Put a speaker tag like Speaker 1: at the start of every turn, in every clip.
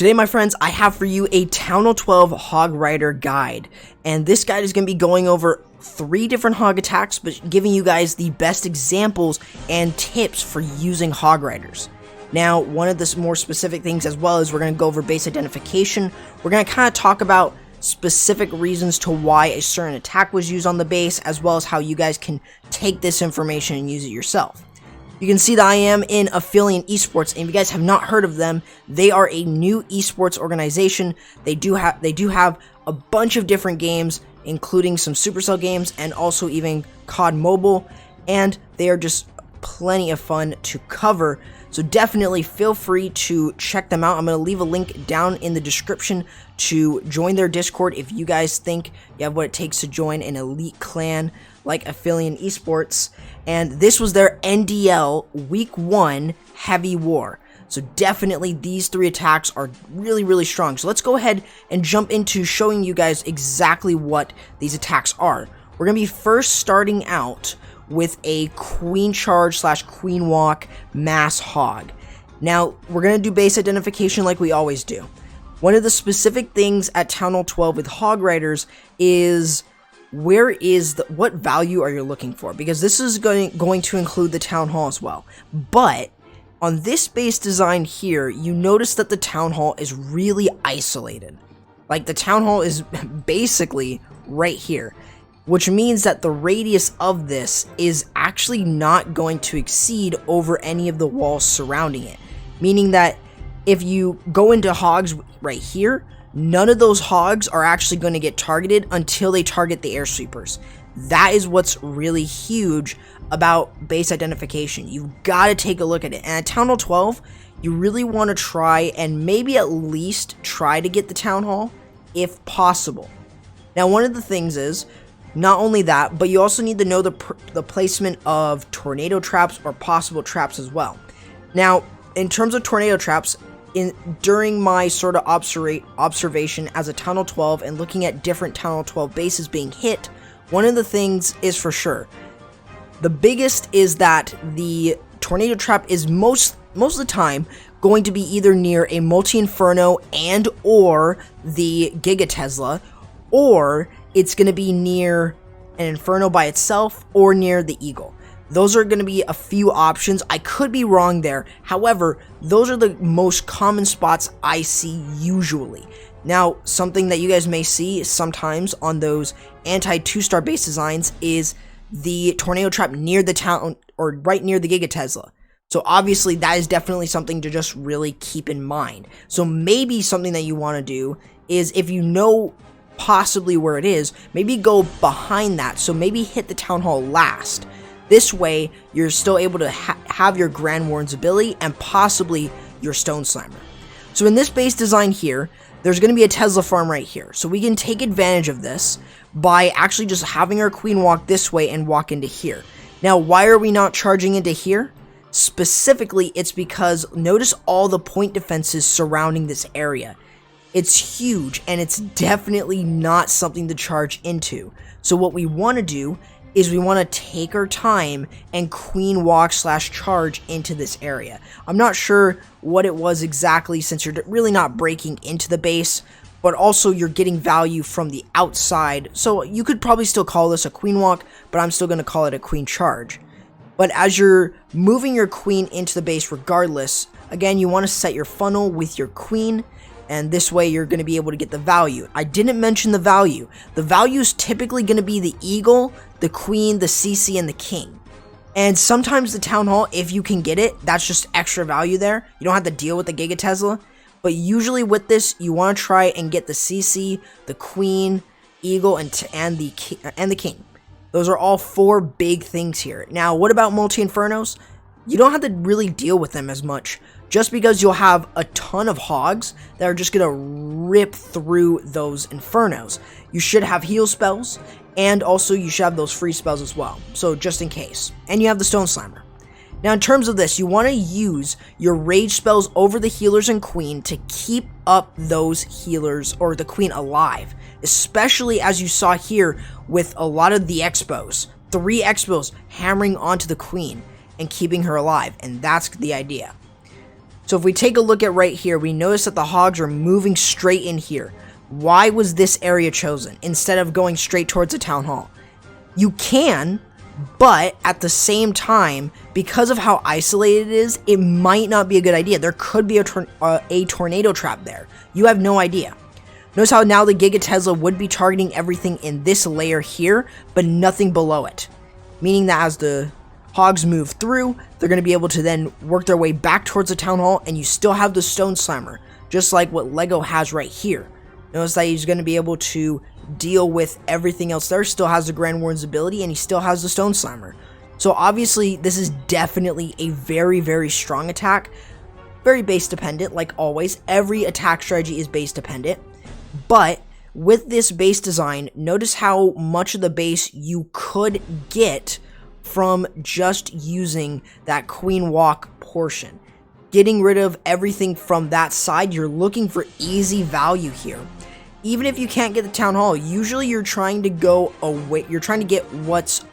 Speaker 1: Today, my friends, I have for you a TH12 Hog Rider guide, and this guide is going to be going over 3 different hog attacks, but giving you guys the best examples and tips for using hog riders. Now, one of the more specific things as well is we're going to go over base identification. We're going to kind of talk about specific reasons to why a certain attack was used on the base, as well as how you guys can take this information and use it yourself. You can see that I am in Affiliate Esports, and if you guys have not heard of them, they are a new esports organization. They do have a bunch of different games, including some Supercell games and also even COD Mobile, and they are just plenty of fun to cover. So definitely feel free to check them out. I'm going to leave a link down in the description to join their Discord if you guys think you have what it takes to join an elite clan like Affiliate Esports. And this was their NDL Week 1 Heavy War. So definitely these 3 attacks are really strong. So let's go ahead and jump into showing you guys exactly what these attacks are. We're going to be first starting out with a Queen Charge / Queen Walk Mass Hog. Now, we're going to do base identification like we always do. One of the specific things at Town Hall 12 with Hog Riders is what value are you looking for? Because this is going to include the Town Hall as well. But on this base design here, you notice that the Town Hall is really isolated. Like, the Town Hall is basically right here, which means that the radius of this is actually not going to exceed over any of the walls surrounding it. Meaning that if you go into hogs right here, none of those hogs are actually going to get targeted until they target the air sweepers. That is what's really huge about base identification. You've got to take a look at it. And at Town Hall 12, you really want to try and maybe at least try to get the Town Hall if possible. Now, one of the things is, not only that, but you also need to know the placement of tornado traps or possible traps as well. Now, in terms of tornado traps, during my sort of observation as a Town Hall 12 and looking at different Town Hall 12 bases being hit, one of the things is for sure. The biggest is that the tornado trap is most of the time going to be either near a multi-inferno and or the Giga Tesla, or it's going to be near an Inferno by itself or near the Eagle. Those are going to be a few options. I could be wrong there. However, those are the most common spots I see usually. Now, something that you guys may see sometimes on those anti-2-star base designs is the tornado trap near the town or right near the Giga Tesla. So obviously that is definitely something to just really keep in mind. So maybe something that you want to do is, if you know possibly where it is, maybe go behind that. So maybe hit the Town Hall last. This way, you're still able to have your Grand Warden's ability and possibly your Stone Slammer. So in this base design here, there's going to be a Tesla farm right here. So we can take advantage of this by actually just having our Queen walk this way and walk into here. Now, why are we not charging into here? Specifically, it's because notice all the point defenses surrounding this area. It's huge, and it's definitely not something to charge into. So what we want to do is we want to take our time and Queen walk / charge into this area. I'm not sure what it was exactly, since you're really not breaking into the base, but also you're getting value from the outside. So you could probably still call this a Queen walk, but I'm still going to call it a Queen charge. But as you're moving your Queen into the base regardless, again, you want to set your funnel with your Queen, and this way you're going to be able to get the value. I didn't mention the value. The value is typically going to be the Eagle, the Queen, the CC, and the King. And sometimes the Town Hall, if you can get it, that's just extra value there. You don't have to deal with the Giga Tesla. But usually with this, you want to try and get the CC, the Queen, Eagle, and the King. Those are all 4 big things here. Now, what about multi-infernos? You don't have to really deal with them as much, just because you'll have a ton of hogs that are just going to rip through those infernos. You should have heal spells, and also you should have those free spells as well, so just in case. And you have the Stone Slammer. Now, in terms of this, you want to use your rage spells over the healers and Queen to keep up those healers or the Queen alive, especially as you saw here with a lot of the Expos. 3 Expos hammering onto the Queen and keeping her alive, and that's the idea. So if we take a look at right here, we notice that the hogs are moving straight in here. Why was this area chosen instead of going straight towards the town hall? You can, but at the same time, because of how isolated it is, it might not be a good idea. There could be a tornado trap there. You have no idea. Notice how now the Giga Tesla would be targeting everything in this layer here, but nothing below it. Meaning that as the hogs move through, they're going to be able to then work their way back towards the town hall, and you still have the stone slammer, just like what Lego has right here. Notice that he's going to be able to deal with everything else there, still has the Grand Warden's ability, and he still has the stone slammer. So obviously, this is definitely a very, very strong attack. Very base dependent, like always. Every attack strategy is base dependent. But with this base design, notice how much of the base you could get from just using that queen walk portion. Getting rid of everything from that side, you're looking for easy value here. Even if you can't get the town hall, usually you're trying to go away, you're trying to get what's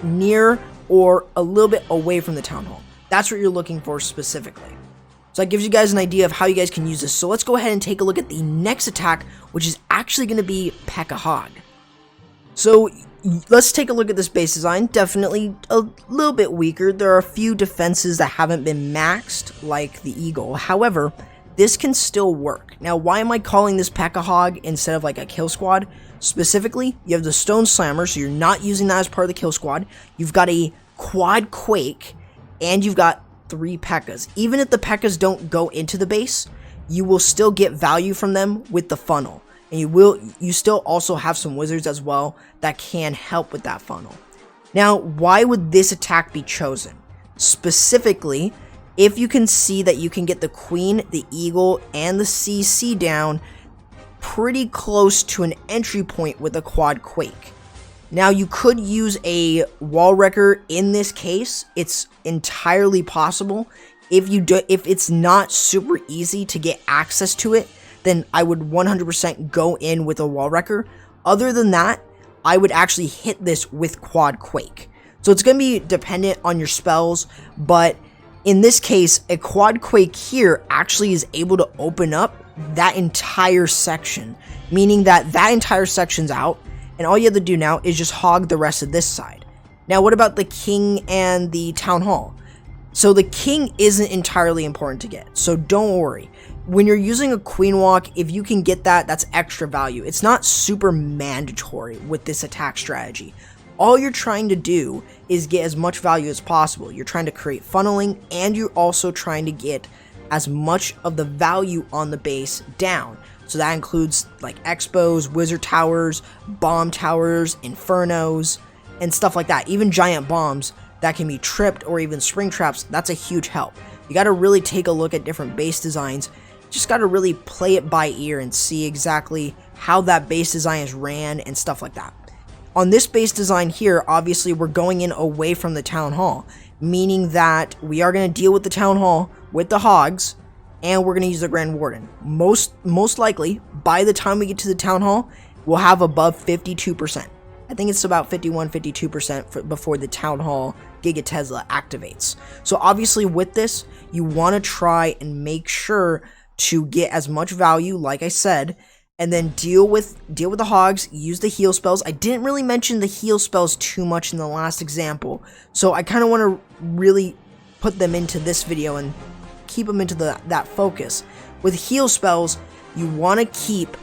Speaker 1: near or a little bit away from the town hall. That's what you're looking for specifically. So that gives you guys an idea of how you guys can use this. So let's go ahead and take a look at the next attack, which is actually going to be Pekka Hog. So let's take a look at this base design. Definitely a little bit weaker. There are a few defenses that haven't been maxed, like the Eagle. However, this can still work. Now, why am I calling this Pekka Hog instead of like a kill squad? Specifically, you have the Stone Slammer, so you're not using that as part of the kill squad. You've got a Quad Quake, and you've got 3 Pekkas. Even if the Pekkas don't go into the base, you will still get value from them with the funnel. And you still also have some wizards as well that can help with that funnel. Now, why would this attack be chosen? Specifically, if you can see that you can get the Queen, the Eagle, and the CC down pretty close to an entry point with a Quad Quake. Now, you could use a Wall Wrecker in this case. It's entirely possible. If it's not super easy to get access to it, then I would 100% go in with a Wall Wrecker. Other than that, I would actually hit this with Quad Quake. So it's going to be dependent on your spells, but in this case, a Quad Quake here actually is able to open up that entire section, meaning that that entire section's out, and all you have to do now is just hog the rest of this side. Now, what about the King and the Town Hall? So the King isn't entirely important to get, so don't worry. When you're using a Queen Walk, if you can get that, that's extra value. It's not super mandatory with this attack strategy. All you're trying to do is get as much value as possible. You're trying to create funneling, and you're also trying to get as much of the value on the base down. So that includes like Expos, Wizard Towers, Bomb Towers, Infernos, and stuff like that. Even giant bombs that can be tripped, or even spring traps, that's a huge help. You got to really take a look at different base designs. Just got to really play it by ear and see exactly how that base design is ran and stuff like that. On this base design here, obviously we're going in away from the town hall, meaning that we are going to deal with the town hall with the hogs, and we're going to use the Grand Warden. Most likely, by the time we get to the town hall, we'll have above 52%. I think it's about 51-52% before the town hall Giga Tesla activates. So obviously with this, you want to try and make sure to get as much value, like I said, and then deal with the hogs, use the heal spells. I didn't really mention the heal spells too much in the last example, so I kind of want to really put them into this video and keep them into that focus. With heal spells, you want to keep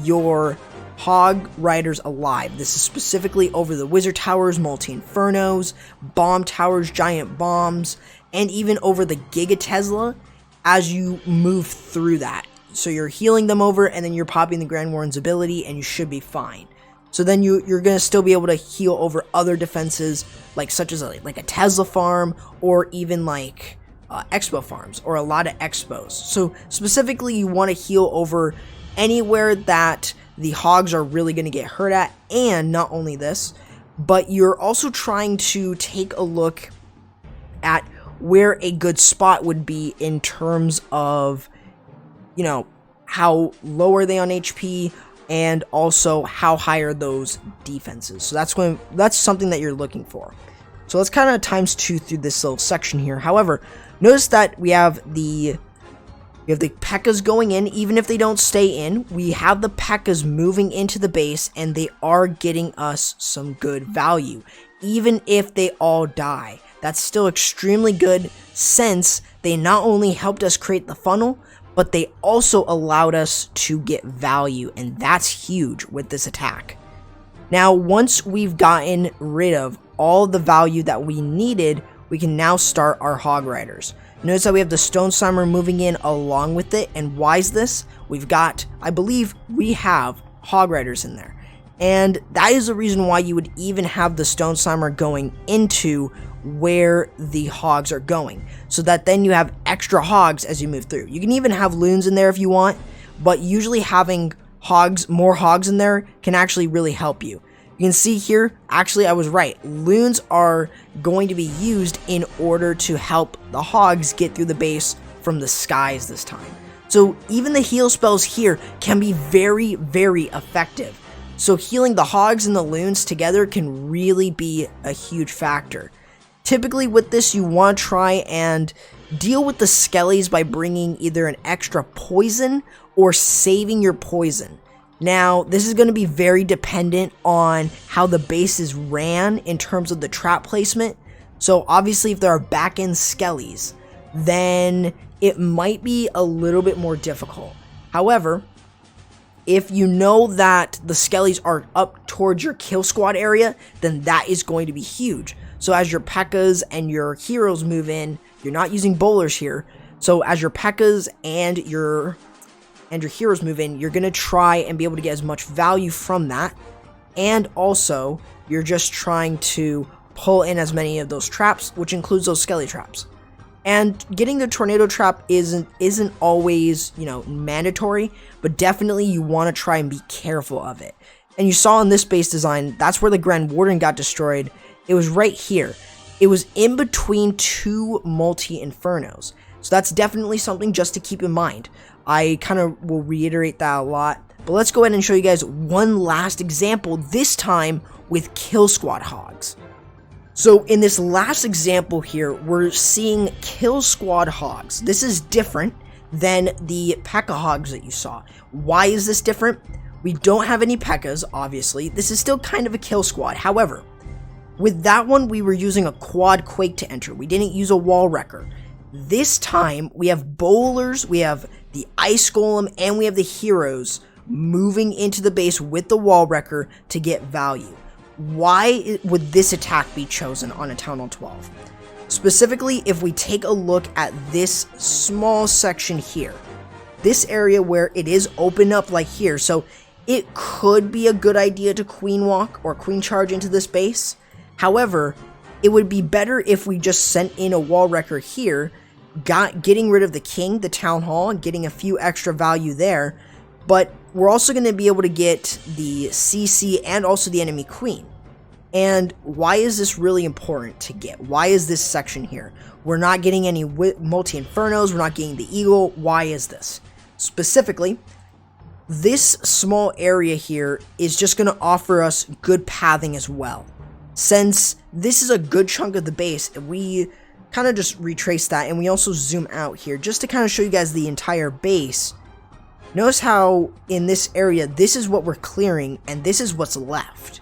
Speaker 1: your Hog Riders alive. This is specifically over the Wizard Towers, Multi-Infernos, Bomb Towers, Giant Bombs, and even over the Giga Tesla as you move through that. So you're healing them over, and then you're popping the Grand Warden's ability, and you should be fine. So then you're going to still be able to heal over other defenses, like such as like a Tesla farm, or even like Expo farms, or a lot of Expos. So specifically, you want to heal over anywhere that the hogs are really going to get hurt at. And not only this, but you're also trying to take a look at where a good spot would be in terms of, you know, how low are they on HP, and also how high are those defenses. So that's something that you're looking for. So let's kind of times 2 through this little section here. However, notice that we have the We have the Pekkas going in, even if they don't stay in. We have the Pekkas moving into the base, and they are getting us some good value. Even if they all die, that's still extremely good, since they not only helped us create the funnel, but they also allowed us to get value, and that's huge with this attack. Now, once we've gotten rid of all the value that we needed, we can now start our Hog Riders. Notice that we have the Stone Slimer moving in along with it, and why is this? We've got, I believe we have Hog Riders in there. And that is the reason why you would even have the Stone Slimer going into where the Hogs are going, so that then you have extra Hogs as you move through. You can even have Loons in there if you want, but usually having Hogs, more Hogs in there, can actually really help you. You can see here, actually I was right, Loons are going to be used in order to help the Hogs get through the base from the skies this time. So even the heal spells here can be very, very effective. So healing the Hogs and the Loons together can really be a huge factor. Typically with this, you want to try and deal with the Skellies by bringing either an extra poison or saving your poison. Now, this is going to be very dependent on how the base is ran in terms of the trap placement. So obviously if there are back-end Skellies, then it might be a little bit more difficult. However, if you know that the Skellies are up towards your kill squad area, then that is going to be huge. So as your Pekkas and your heroes move in, you're not using bowlers here. So as your Pekkas and your heroes move in, you're going to try and be able to get as much value from that. And also, you're just trying to pull in as many of those traps, which includes those Skelly traps. And getting the tornado trap isn't always, mandatory, but definitely you want to try and be careful of it. And you saw in this base design, that's where the Grand Warden got destroyed. It was right here. It was in between two multi-Infernos. So that's definitely something just to keep in mind. I kind of will reiterate that a lot. But let's go ahead and show you guys one last example, this time with Kill Squad Hogs. So in this last example here, we're seeing Kill Squad Hogs. This is different than the Pekka Hogs that you saw. Why is this different? We don't have any Pekkas, obviously. This is still kind of a kill squad. However, with that one, we were using a quad Quake to enter. We didn't use a wall wrecker. This time, we have bowlers, we have the ice golem, and we have the heroes moving into the base with the wall wrecker to get value. Why would this attack be chosen on a Town Hall 12? Specifically, if we take a look at this small section here, this area where it is open up like here, so it could be a good idea to queen walk or queen charge into this base. However, it would be better if we just sent in a wall wrecker here, getting rid of the king, the town hall, and getting a few extra value there. But we're also going to be able to get the CC and also the enemy queen. And why is this really important to get? Why is this section here? We're not getting any multi-infernos, we're not getting the eagle. Why is this? Specifically, this small area here is just going to offer us good pathing as well. Since this is a good chunk of the base, we kind of just retrace that, and we also zoom out here just to kind of show you guys the entire base. Notice how in this area, this is what we're clearing, and this is what's left.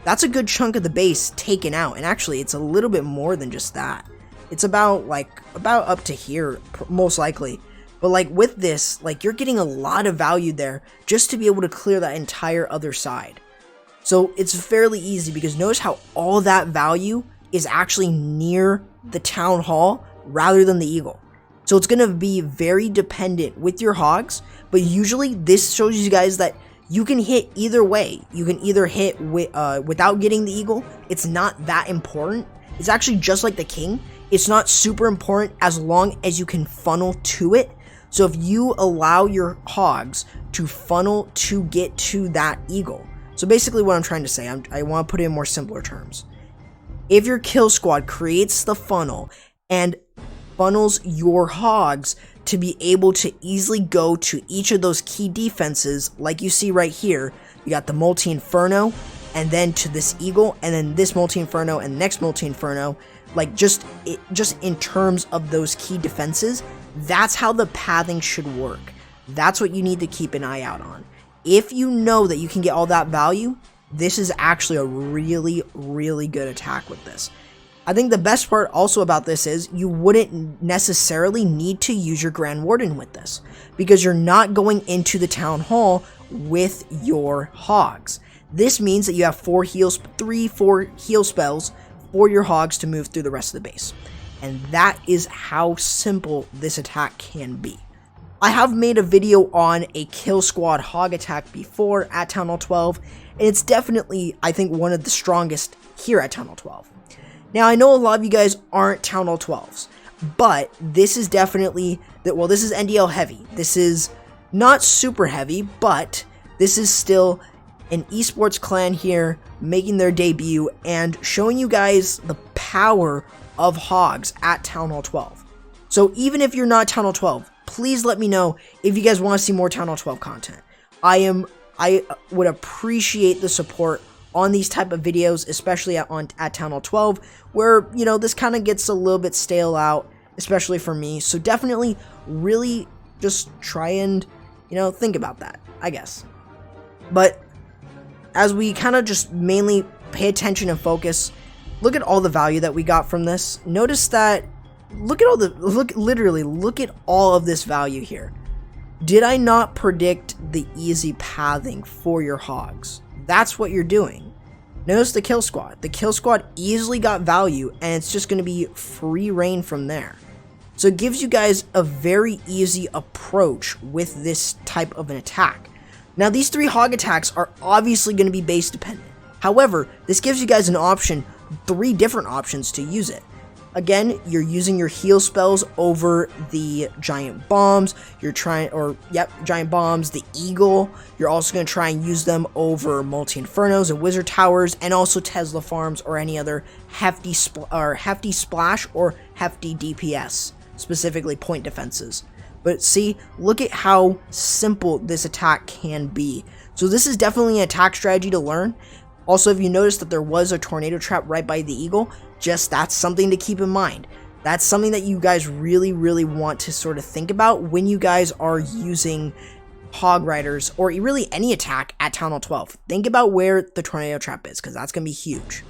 Speaker 1: That's a good chunk of the base taken out, and actually it's a little bit more than just that. It's about up to here, most likely. But like with this, like you're getting a lot of value there just to be able to clear that entire other side. So it's fairly easy because notice how all that value is actually near the town hall rather than the eagle. So it's going to be very dependent with your hogs, but usually this shows you guys that you can hit either way. You can either hit without getting the eagle. It's not that important. It's actually just like the king. It's not super important as long as you can funnel to it. So if you allow your hogs to funnel to get to that eagle. So basically what I'm trying to say, I want to put it in more simpler terms. If your kill squad creates the funnel and funnels your hogs to be able to easily go to each of those key defenses, like you see right here, you got the multi-inferno, and then to this eagle, and then this multi-inferno and next multi-inferno, like just in terms of those key defenses, that's how the pathing should work. That's what you need to keep an eye out on. If you know that you can get all that value, this is actually a really, really good attack with this. I think the best part also about this is you wouldn't necessarily need to use your Grand Warden with this, because you're not going into the Town Hall with your Hogs. This means that you have 4 heal spells for your Hogs to move through the rest of the base. And that is how simple this attack can be. I have made a video on a kill squad Hog attack before at Town Hall 12, and it's definitely, I think, one of the strongest here at Town Hall 12. Now, I know a lot of you guys aren't Town Hall 12s, but this is definitely, well, this is NDL heavy. This is not super heavy, but this is still an esports clan here making their debut and showing you guys the power of Hogs at Town Hall 12. So even if you're not Town Hall 12, please let me know if you guys want to see more Town Hall 12 content. I would appreciate the support on these type of videos, especially at Town Hall 12, where, you know, this kind of gets a little bit stale out, especially for me. So definitely really just try and, you know, think about that, I guess. But as we kind of just mainly pay attention and focus, look at all the value that we got from this. Notice that, look at all of this value here. Did I not predict the easy pathing for your Hogs? That's what you're doing. Notice the kill squad. The kill squad easily got value, and it's just going to be free reign from there. So it gives you guys a very easy approach with this type of an attack. Now, these 3 Hog attacks are obviously going to be base dependent. However, this gives you guys an option, 3 different options to use it. Again, you're using your heal spells over the giant bombs. Giant bombs, the eagle. You're also going to try and use them over multi-infernos and wizard towers, and also Tesla farms or any other hefty splash or hefty DPS, specifically point defenses. But see, look at how simple this attack can be. So this is definitely an attack strategy to learn. Also, if you notice that there was a tornado trap right by the eagle, that's something to keep in mind. That's something that you guys really, really want to sort of think about when you guys are using Hog Riders, or really any attack at Town Hall 12. Think about where the tornado trap is, because that's going to be huge.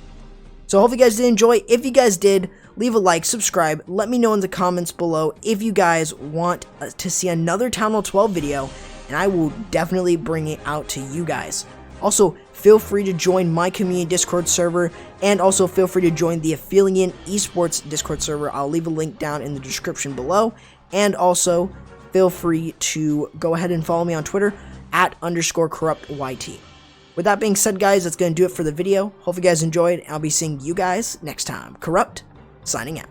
Speaker 1: So I hope you guys did enjoy. If you guys did, leave a like, subscribe, let me know in the comments below if you guys want to see another Town Hall 12 video, and I will definitely bring it out to you guys. Also, feel free to join my community Discord server, and also feel free to join the Affiliate Esports Discord server. I'll leave a link down in the description below, and also feel free to go ahead and follow me on Twitter at _CorruptYT. With that being said, guys, that's going to do it for the video. Hope you guys enjoyed, and I'll be seeing you guys next time. Corrupt, signing out.